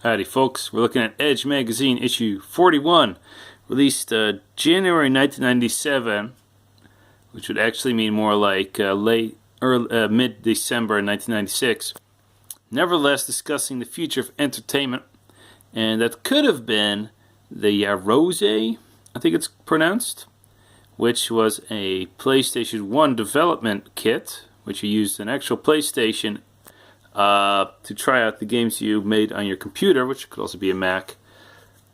Howdy folks, we're looking at Edge Magazine issue 41, released January 1997, which would actually mean more like mid-December 1996. Nevertheless, discussing the future of entertainment, and that could have been the Yaroze, I think it's pronounced, which was a PlayStation 1 development kit, which you used an actual PlayStation to try out the games you made on your computer, which could also be a Mac.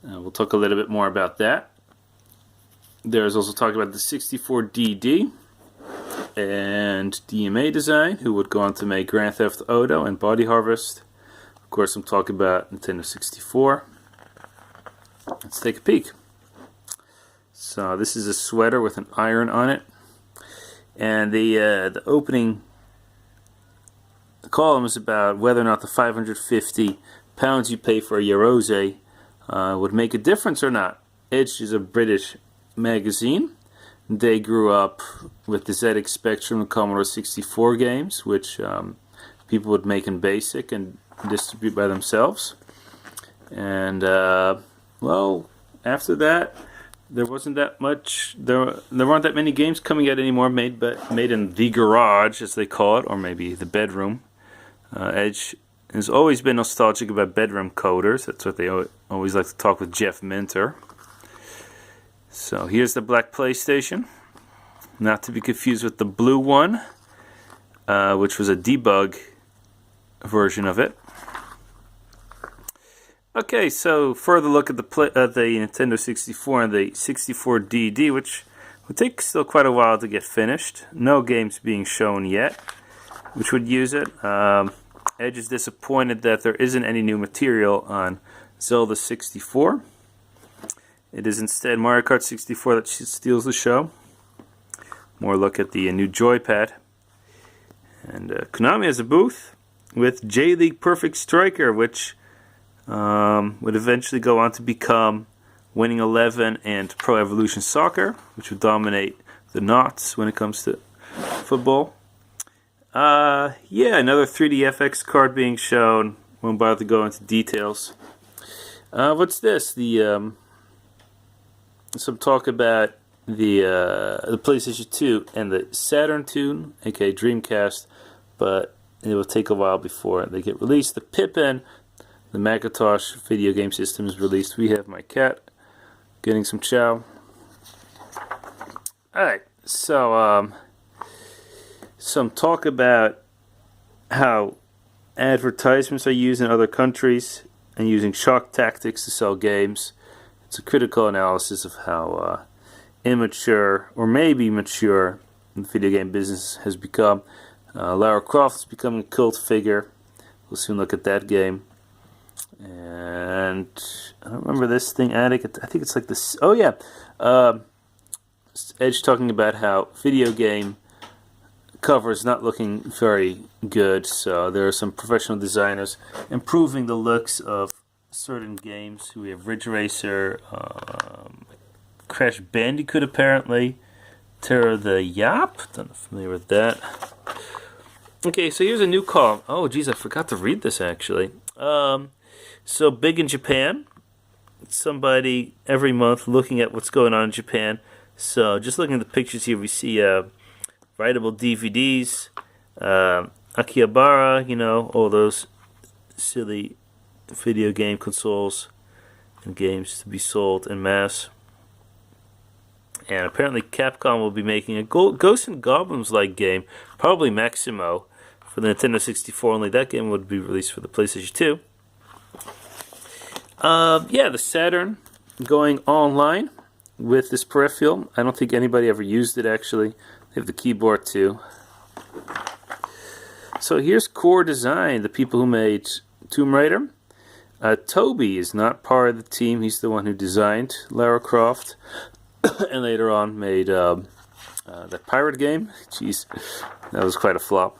We'll talk a little bit more about that. There's also talk about the 64DD and DMA Design, who would go on to make Grand Theft Auto and Body Harvest. Of course, I'm talking about Nintendo 64. Let's take a peek. So this is a sweater with an iron on it, and the opening column is about whether or not the £550 you pay for a Yaroze would make a difference or not. Edge is a British magazine. They grew up with the ZX Spectrum and Commodore 64 games, which people would make in BASIC and distribute by themselves. And well, after that, there wasn't that much. There weren't that many games coming out anymore made in the garage, as they call it, or maybe the bedroom. Edge has always been nostalgic about bedroom coders. That's what they always like to talk with Jeff Minter. So here's the black PlayStation, not to be confused with the blue one, which was a debug version of it. Okay, so further look at the Nintendo 64 and the 64DD, which would take still quite a while to get finished. No games being shown yet, which would use it. Edge is disappointed that there isn't any new material on Zelda 64. It is instead Mario Kart 64 that steals the show. More look at the new joypad. And Konami has a booth with J-League Perfect Striker, which would eventually go on to become Winning 11 and Pro Evolution Soccer, which would dominate the knots when it comes to football. Yeah, another 3DFX card being shown. Won't bother to go into details. What's this? Some talk about the PlayStation 2 and the Saturn II, aka Dreamcast, but it will take a while before they get released. The Pippin, the Macintosh video game system, is released. We have my cat getting some chow. Alright, so some talk about how advertisements are used in other countries and using shock tactics to sell games. It's a critical analysis of how immature, or maybe mature, the video game business has become. Lara Croft is becoming a cult figure. We'll soon look at that game. And I don't remember this thing, Attic. I think it's like this. Oh yeah, Edge talking about how video game cover is not looking very good. So there are some professional designers improving the looks of certain games. We have Ridge Racer, Crash Bandicoot apparently, Terror the Yap. Not familiar with that. Okay, so here's a new column. Oh geez, I forgot to read this actually. So big in Japan. Somebody every month looking at what's going on in Japan. So just looking at the pictures here, we see writable DVDs, Akihabara, you know, all those silly video game consoles and games to be sold en masse. And apparently Capcom will be making a Ghosts and Goblins like game, probably Maximo, for the Nintendo 64, only that game would be released for the PlayStation 2. Yeah, the Saturn going online with this peripheral. I don't think anybody ever used it actually. They have the keyboard too. So here's Core Design, the people who made Tomb Raider. Toby is not part of the team. He's the one who designed Lara Croft and later on made that pirate game. Jeez, that was quite a flop.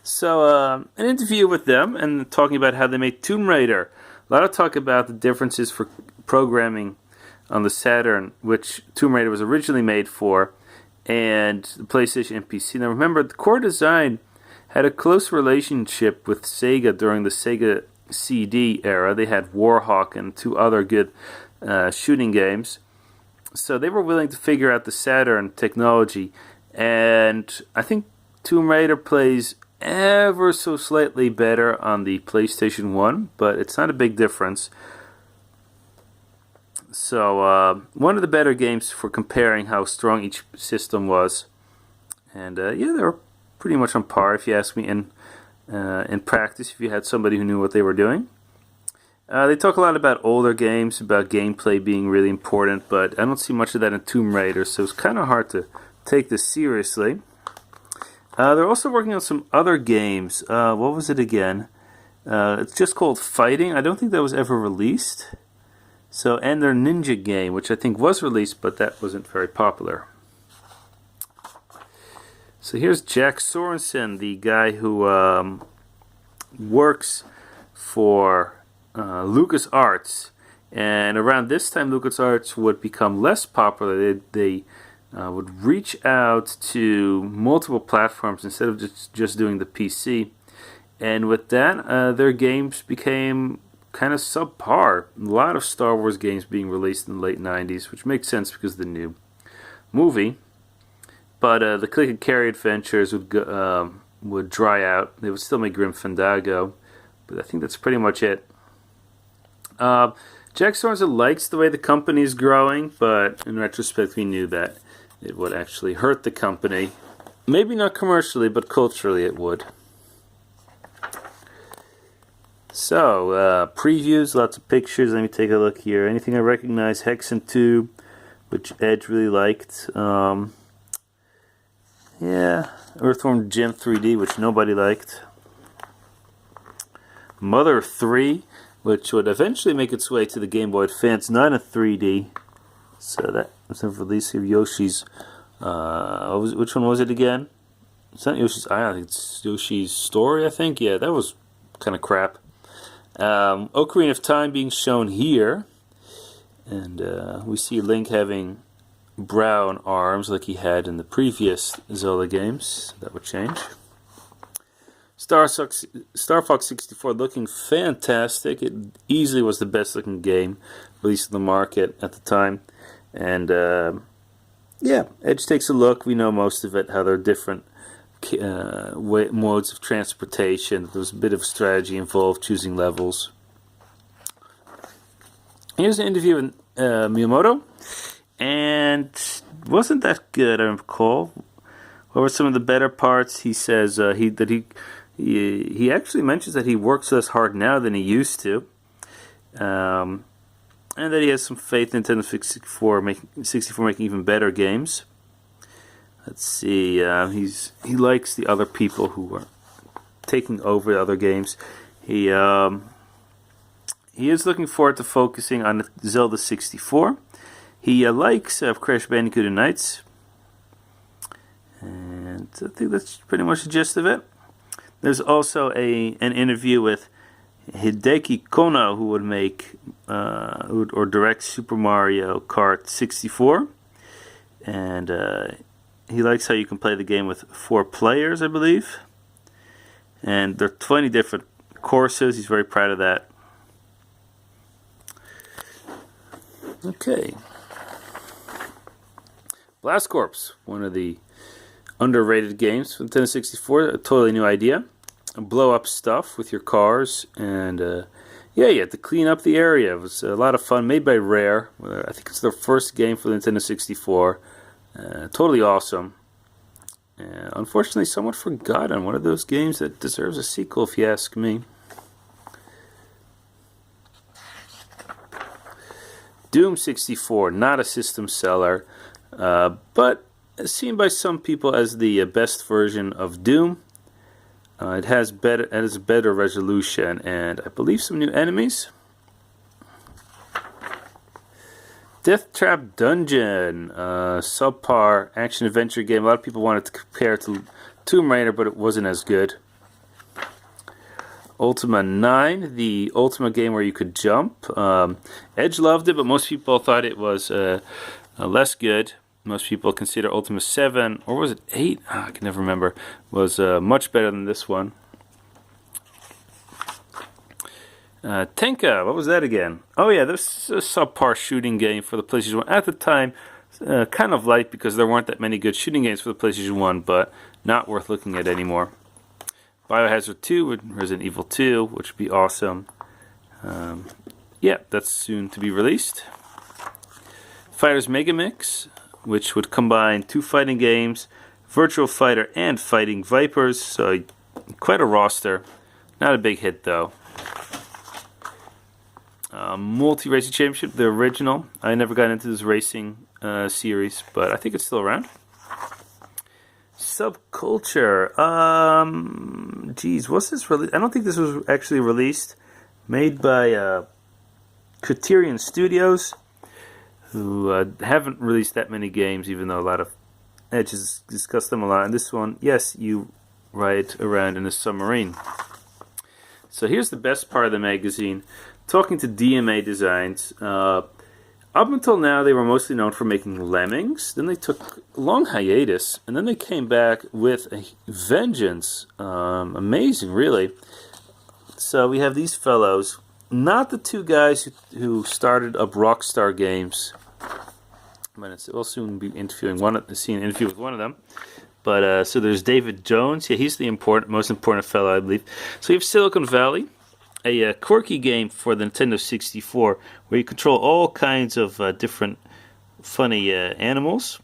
So an interview with them and talking about how they made Tomb Raider. A lot of talk about the differences for programming on the Saturn, which Tomb Raider was originally made for, and the PlayStation and PC. Now remember, the Core Design had a close relationship with Sega during the Sega CD era. They had Warhawk and 2 other good shooting games. So they were willing to figure out the Saturn technology. And I think Tomb Raider plays ever so slightly better on the PlayStation 1, but it's not a big difference. So one of the better games for comparing how strong each system was. And yeah, they were pretty much on par, if you ask me, in practice, if you had somebody who knew what they were doing. They talk a lot about older games, about gameplay being really important, but I don't see much of that in Tomb Raider, so it's kind of hard to take this seriously. They're also working on some other games. What was it again? It's just called Fighting. I don't think that was ever released. So, and their Ninja game, which I think was released, but that wasn't very popular. So here's Jack Sorensen, the guy who works for LucasArts. And around this time, LucasArts would become less popular. They would reach out to multiple platforms instead of just doing the PC. And with that, their games became kind of subpar. A lot of Star Wars games being released in the late 90s, which makes sense because of the new movie. But the click and carry adventures would dry out. They would still make Grim Fandango, but I think that's pretty much it. Jack Sorensen likes the way the company is growing, but in retrospect, we knew that it would actually hurt the company. Maybe not commercially, but culturally it would. So, previews, lots of pictures. Let me take a look here. Anything I recognize? Hexen 2, which Edge really liked. Yeah, Earthworm Jim 3D, which nobody liked. Mother 3, which would eventually make its way to the Game Boy Advance, not in 3D. So that was a release of Yoshi's. Which one was it again? It's not Yoshi's Island, it's Yoshi's Story, I think. Yeah, that was kind of crap. Ocarina of Time being shown here, and we see Link having brown arms like he had in the previous Zelda games. That would change. Star Fox 64 looking fantastic. It easily was the best looking game released in the market at the time. And yeah, Edge takes a look. We know most of it, how there are different modes of transportation. There was a bit of strategy involved, choosing levels. Here's an interview with Miyamoto, and wasn't that good, I recall. What were some of the better parts? He says he actually mentions that he works less hard now than he used to, and that he has some faith in Nintendo 64 making even better games. Let's see, he likes the other people who are taking over the other games. He is looking forward to focusing on Zelda 64. He likes Crash Bandicoot and Knights. And I think that's pretty much the gist of it. There's also an interview with Hideki Kono, who would make or direct Super Mario Kart 64. And he likes how you can play the game with 4 players, I believe. And there are 20 different courses. He's very proud of that. Okay. Blast Corps, one of the underrated games for Nintendo 64. A totally new idea. Blow up stuff with your cars, and yeah, you had to clean up the area. It was a lot of fun, made by Rare. I think it's their first game for the Nintendo 64. Totally awesome. Unfortunately, somewhat forgotten. One of those games that deserves a sequel, if you ask me. Doom 64, not a system seller, but seen by some people as the best version of Doom. It has better resolution and I believe some new enemies. Death Trap Dungeon, subpar action adventure game. A lot of people wanted to compare it to Tomb Raider, but it wasn't as good. Ultima 9, the Ultima game where you could jump. Edge loved it, but most people thought it was less good. Most people consider Ultima 7, or was it 8? I can never remember. Was much better than this one. Tenka, what was that again? Oh yeah, this is a subpar shooting game for the PlayStation 1. At the time, kind of light because there weren't that many good shooting games for the PlayStation 1, but not worth looking at anymore. Biohazard 2, Resident Evil 2, which would be awesome. Yeah, that's soon to be released. Fighters Megamix, which would combine 2 fighting games, Virtual Fighter and Fighting Vipers, so quite a roster. Not a big hit though. Multi-Racing Championship, the original. I never got into this racing series, but I think it's still around. Subculture. Geez, what's this released? I don't think this was actually released. Made by Criterion Studios, who haven't released that many games, even though a lot of edges discuss them a lot. And this one, yes, you ride around in a submarine. So here's the best part of the magazine. Talking to DMA Designs. Up until now, they were mostly known for making Lemmings. Then they took a long hiatus, and then they came back with a vengeance. Amazing, really. So we have these fellows, not the 2 guys who started up Rockstar Games. We'll soon be seeing an interview with one of them. But so there's David Jones. Yeah, he's the most important fellow, I believe. So you have Silicon Valley, a quirky game for the Nintendo 64 where you control all kinds of different funny animals.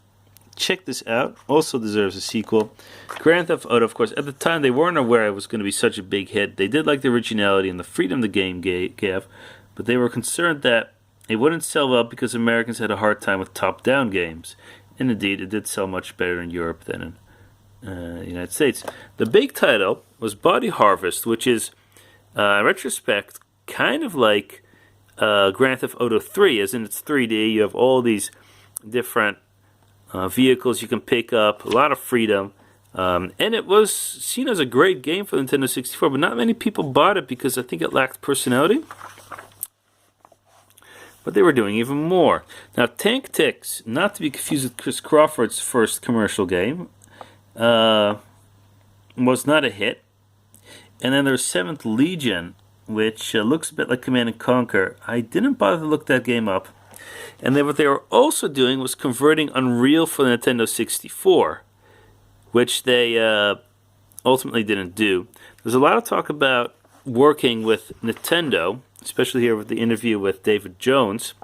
Check this out. Also deserves a sequel. Grand Theft Auto, of course, at the time they weren't aware it was going to be such a big hit. They did like the originality and the freedom the game gave, but they were concerned that it wouldn't sell well because Americans had a hard time with top-down games. And indeed, it did sell much better in Europe than in the United States. The big title was Body Harvest, which is, in retrospect, kind of like Grand Theft Auto 3, as in it's 3D. You have all these different vehicles you can pick up, a lot of freedom. And it was seen as a great game for the Nintendo 64, but not many people bought it because I think it lacked personality. But they were doing even more. Now, Tank Ticks, not to be confused with Chris Crawford's first commercial game, was not a hit. And then there's 7th Legion, which looks a bit like Command & Conquer. I didn't bother to look that game up. And then what they were also doing was converting Unreal for the Nintendo 64, which they ultimately didn't do. There's a lot of talk about working with Nintendo, especially here with the interview with David Jones.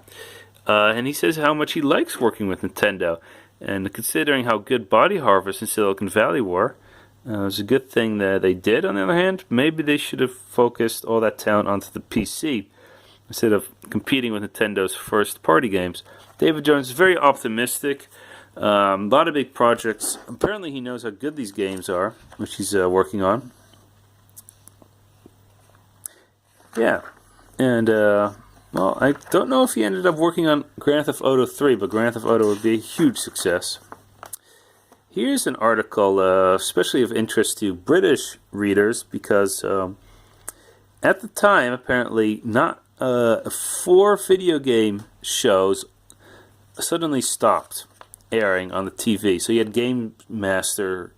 And he says how much he likes working with Nintendo. And considering how good Body Harvest and Silicon Valley were, it was a good thing that they did. On the other hand, maybe they should have focused all that talent onto the PC instead of competing with Nintendo's first-party games. David Jones is very optimistic. A lot of big projects. Apparently he knows how good these games are, which he's working on. Yeah. And, well, I don't know if he ended up working on Grand Theft Auto 3, but Grand Theft Auto would be a huge success. Here's an article, especially of interest to British readers, because at the time, apparently, not 4 video game shows suddenly stopped airing on the TV. So you had Games Master,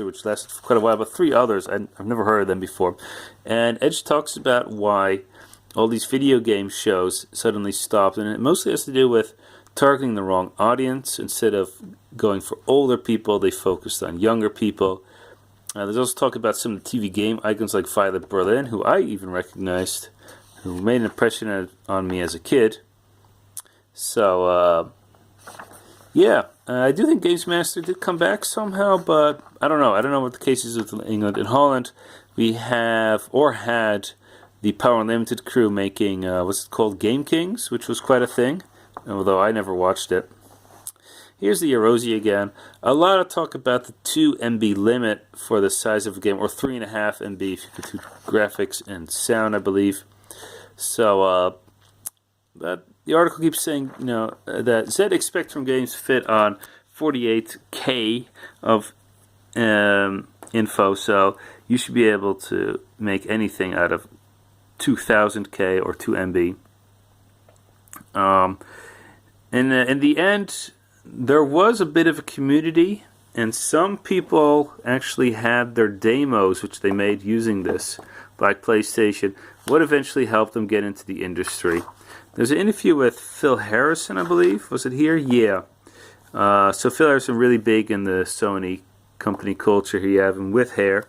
which lasted for quite a while, but 3 others, I've never heard of them before. And Edge talks about why all these video game shows suddenly stopped, and it mostly has to do with targeting the wrong audience. Instead of going for older people, they focused on younger people. There's also talk about some of the TV game icons like Violet Berlin, who I even recognized, who made an impression on me as a kid. So, yeah, I do think Games Master did come back somehow, but I don't know. I don't know what the case is with England and Holland. We have, or had, the Power Unlimited crew making, what's it called, Game Kings, which was quite a thing, although I never watched it. Here's the Yaroze again. A lot of talk about the 2 MB limit for the size of a game, or 3.5 MB if you could do graphics and sound, I believe. So, but the article keeps saying, you know, that ZX Spectrum games fit on 48K of info, so you should be able to make anything out of 2000K or 2 MB. In the end, there was a bit of a community, and some people actually had their demos, which they made using this, Black PlayStation, what eventually helped them get into the industry. There's an interview with Phil Harrison, I believe. Was it here? Yeah. So Phil Harrison really big in the Sony company culture. Here you have him with hair.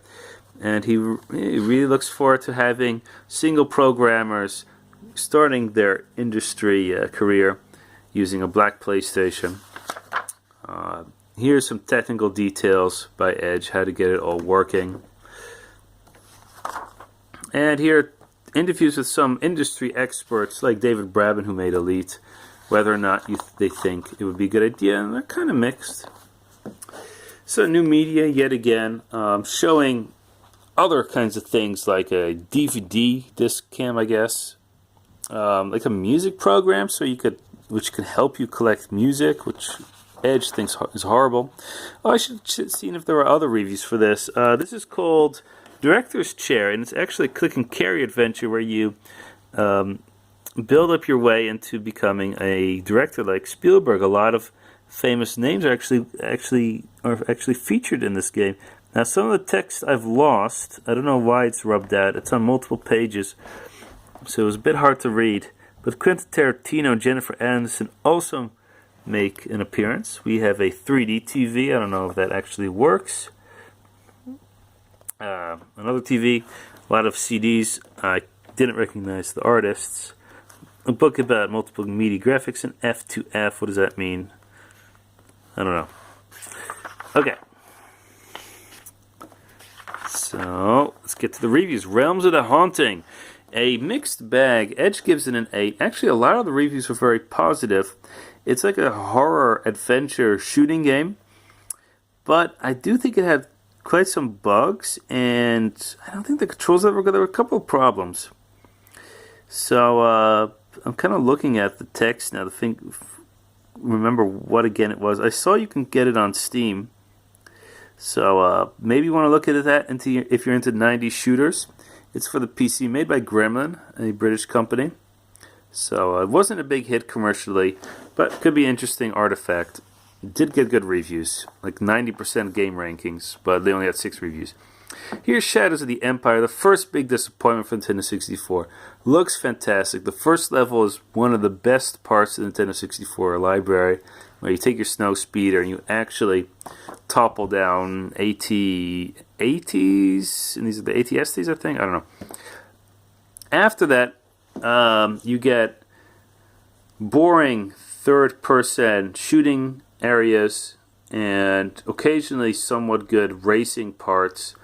And he really looks forward to having single programmers starting their industry career using a Black PlayStation. Here's some technical details by Edge, how to get it all working. And here are interviews with some industry experts like David Braben, who made Elite, whether or not they think it would be a good idea, and they're kind of mixed. So new media yet again, showing other kinds of things like a DVD disc cam, I guess, like a music program, which can help you collect music, which Edge thinks is horrible. Oh, I should have seen if there were other reviews for this. This is called Director's Chair, and it's actually a click and carry adventure where you build up your way into becoming a director like Spielberg. A lot of famous names are actually featured in this game. Now, some of the text I've lost. I don't know why it's rubbed out. It's on multiple pages, so it was a bit hard to read. But Quentin Tarantino and Jennifer Aniston also make an appearance. We have a 3D TV. I don't know if that actually works. Another TV, a lot of CDs. I didn't recognize the artists. A book about multiple media graphics and F2F. What does that mean? I don't know. Okay. So, let's get to the reviews. Realms of the Haunting. A mixed bag. Edge gives it an 8. Actually, a lot of the reviews were very positive. It's like a horror adventure shooting game. But I do think it had quite some bugs, and I don't think the controls ever got. There were a couple of problems. So, I'm kind of looking at the text now to remember what again it was. I saw you can get it on Steam. So maybe you want to look at that if you're into 90s shooters. It's for the PC, made by Gremlin, a British company. So it wasn't a big hit commercially, but could be an interesting artifact. It did get good reviews, like 90% game rankings, but they only had 6 reviews. Here's Shadows of the Empire, the first big disappointment for Nintendo 64. Looks fantastic. The first level is one of the best parts of the Nintendo 64 library, where you take your snow speeder and you actually topple down ATs, and these are the ATSTs, I think? I don't know. After that, you get boring third-person shooting areas and occasionally somewhat good racing parts.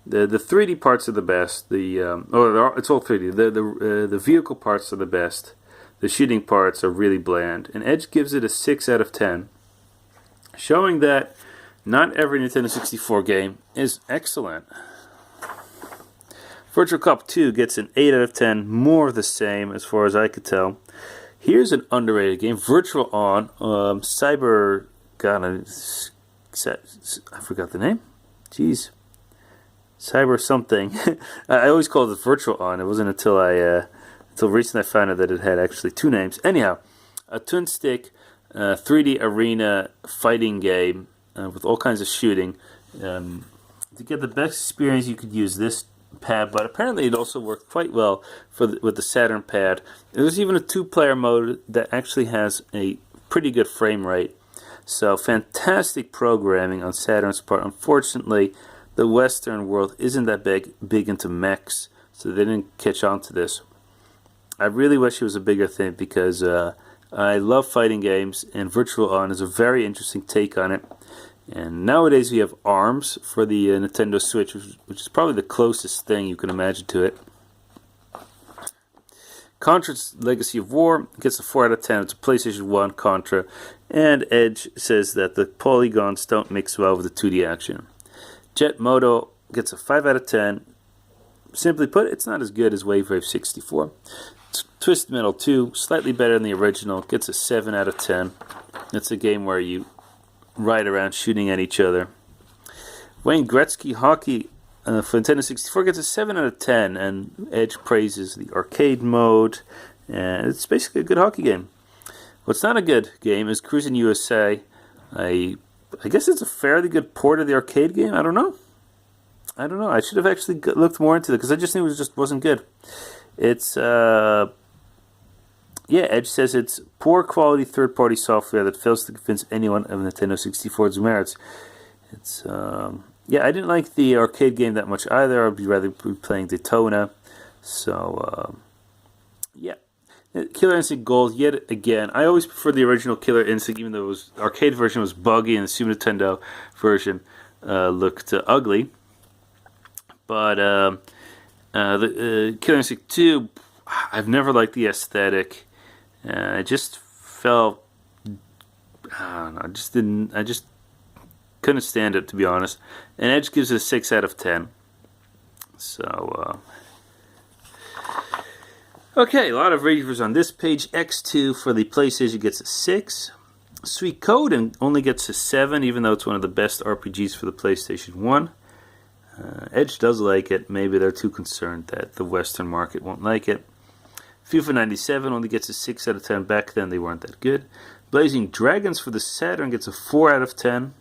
The 3D parts are the best. It's all 3D. The vehicle parts are the best. The shooting parts are really bland. And Edge gives it a 6 out of 10, showing that not every Nintendo 64 game is excellent. Virtual Cop 2 gets an 8 out of 10, more of the same as far as I could tell. Here's an underrated game, Virtual On, Cyber... God, I forgot the name. Jeez. Cyber something. I always called it Virtual On. It wasn't until recently I found out that it had actually 2 names. Anyhow, a twin stick 3D arena fighting game with all kinds of shooting. To get the best experience, you could use this pad, but apparently it also worked quite well with the Saturn pad. There's even a 2-player mode that actually has a pretty good frame rate. So fantastic programming on Saturn's part. Unfortunately, the Western world isn't that big into mechs, so they didn't catch on to this. I really wish it was a bigger thing because I love fighting games, and Virtual On is a very interesting take on it. And nowadays we have ARMS for the Nintendo Switch, which is probably the closest thing you can imagine to it. Contra's Legacy of War gets a 4 out of 10. It's a PlayStation 1 Contra. And Edge says that the polygons don't mix well with the 2D action. Jet Moto gets a 5 out of 10. Simply put, it's not as good as Wave Wave 64. Twisted Metal 2, slightly better than the original, gets a 7 out of 10. It's a game where you ride around shooting at each other. Wayne Gretzky Hockey for Nintendo 64 gets a 7 out of 10, and Edge praises the arcade mode, and it's basically a good hockey game. What's not a good game is Cruis'n USA. I guess it's a fairly good port of the arcade game, I don't know. I don't know. I should have actually looked more into it because I just knew it just wasn't good. It's yeah, Edge says it's poor quality third-party software that fails to convince anyone of Nintendo 64's merits. It's yeah, I didn't like the arcade game that much either. I'd rather be playing Daytona. So yeah, Killer Instinct Gold yet again. I always prefer the original Killer Instinct, even though the arcade version was buggy and the Super Nintendo version looked ugly. But the Killer Instinct 2, I've never liked the aesthetic. I just felt, I don't know, I just couldn't stand it, to be honest. And Edge gives it a 6 out of 10. So, okay, a lot of reviews on this page. X2 for the PlayStation gets a 6. Sweet Code only gets a 7, even though it's one of the best RPGs for the PlayStation 1. Edge does like it. Maybe they're too concerned that the Western market won't like it. FIFA 97 only gets a 6 out of 10. Back then they weren't that good. Blazing Dragons for the Saturn gets a 4 out of 10.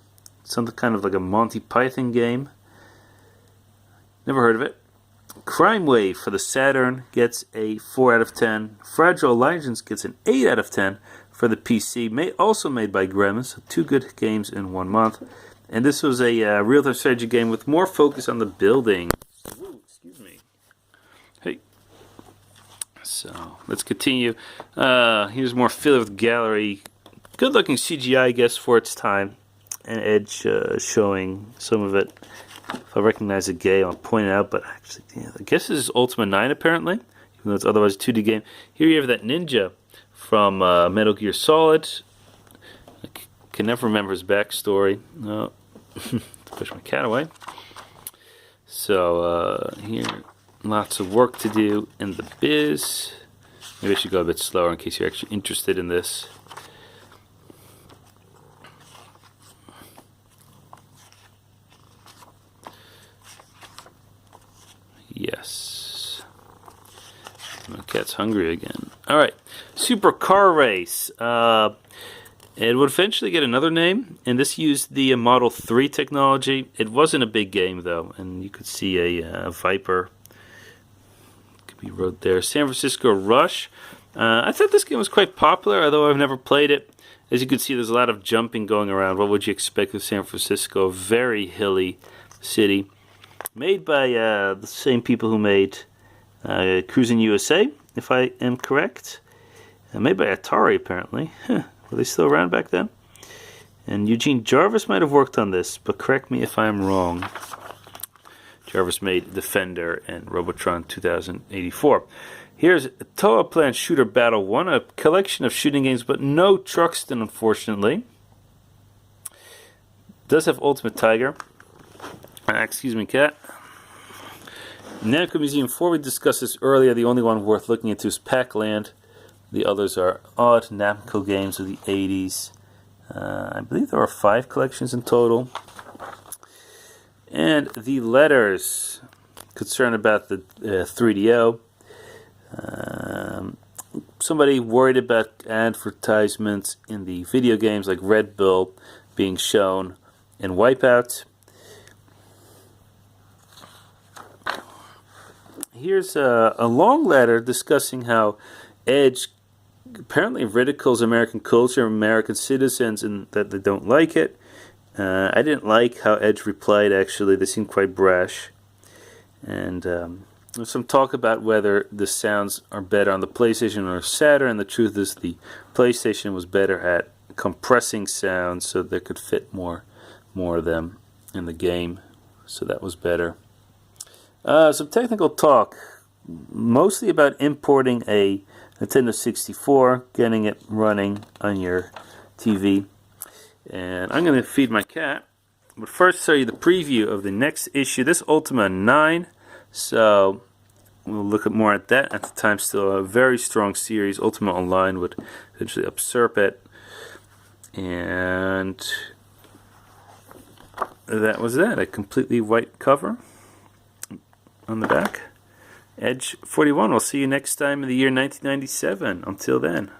Something kind of like a Monty Python game. Never heard of it. Crime Wave for the Saturn gets a 4 out of 10. Fragile Legends gets an 8 out of 10 for the PC. Also made by Gremlins. So 2 good games in 1 month. And this was a real-time strategy game with more focus on the building. Ooh, excuse me. Hey. So, let's continue. Here's more filler with gallery. Good-looking CGI, I guess, for its time. And Edge showing some of it. If I recognize a game, I'll point it out. But actually, yeah, I guess this is Ultima 9, apparently. Even though it's otherwise a 2D game. Here you have that ninja from Metal Gear Solid. I can never remember his backstory. No. Push my cat away. So, here, lots of work to do in the biz. Maybe I should go a bit slower in case you're actually interested in this. Yes. My cat's hungry again. Alright. Super Car Race. It would eventually get another name, and this used the Model 3 technology. It wasn't a big game, though, and you could see a Viper. Could be wrote there. San Francisco Rush. I thought this game was quite popular, although I've never played it. As you can see, there's a lot of jumping going around. What would you expect of San Francisco? A very hilly city. Made by the same people who made Cruising USA, if I am correct. Made by Atari, apparently. Were they still around back then? And Eugene Jarvis might have worked on this, but correct me if I'm wrong. Jarvis made Defender and Robotron 2084. Here's Toa Plant Shooter Battle 1, a collection of shooting games, but no Truxton, unfortunately. Does have Ultimate Tiger. Excuse me, cat. Namco Museum 4, we discussed this earlier. The only one worth looking into is Pac-Land. The others are odd Namco games of the 80s. I believe there are 5 collections in total. And the letters concerned about the 3DO. Somebody worried about advertisements in the video games like Red Bull being shown in Wipeout. Here's a long letter discussing how Edge apparently ridicules American culture, American citizens, and that they don't like it. I didn't like how Edge replied, actually. They seemed quite brash. And there's some talk about whether the sounds are better on the PlayStation or Saturn, and the truth is the PlayStation was better at compressing sounds so they could fit more of them in the game. So that was better. Some technical talk, mostly about importing a Nintendo 64, getting it running on your TV. And I'm going to feed my cat. But first show you the preview of the next issue. This Ultima 9. So we'll look at more at that. At the time, still a very strong series. Ultima Online would eventually usurp it. And that was that. A completely white cover on the back. Edge 41. We'll see you next time in the year 1997. Until then.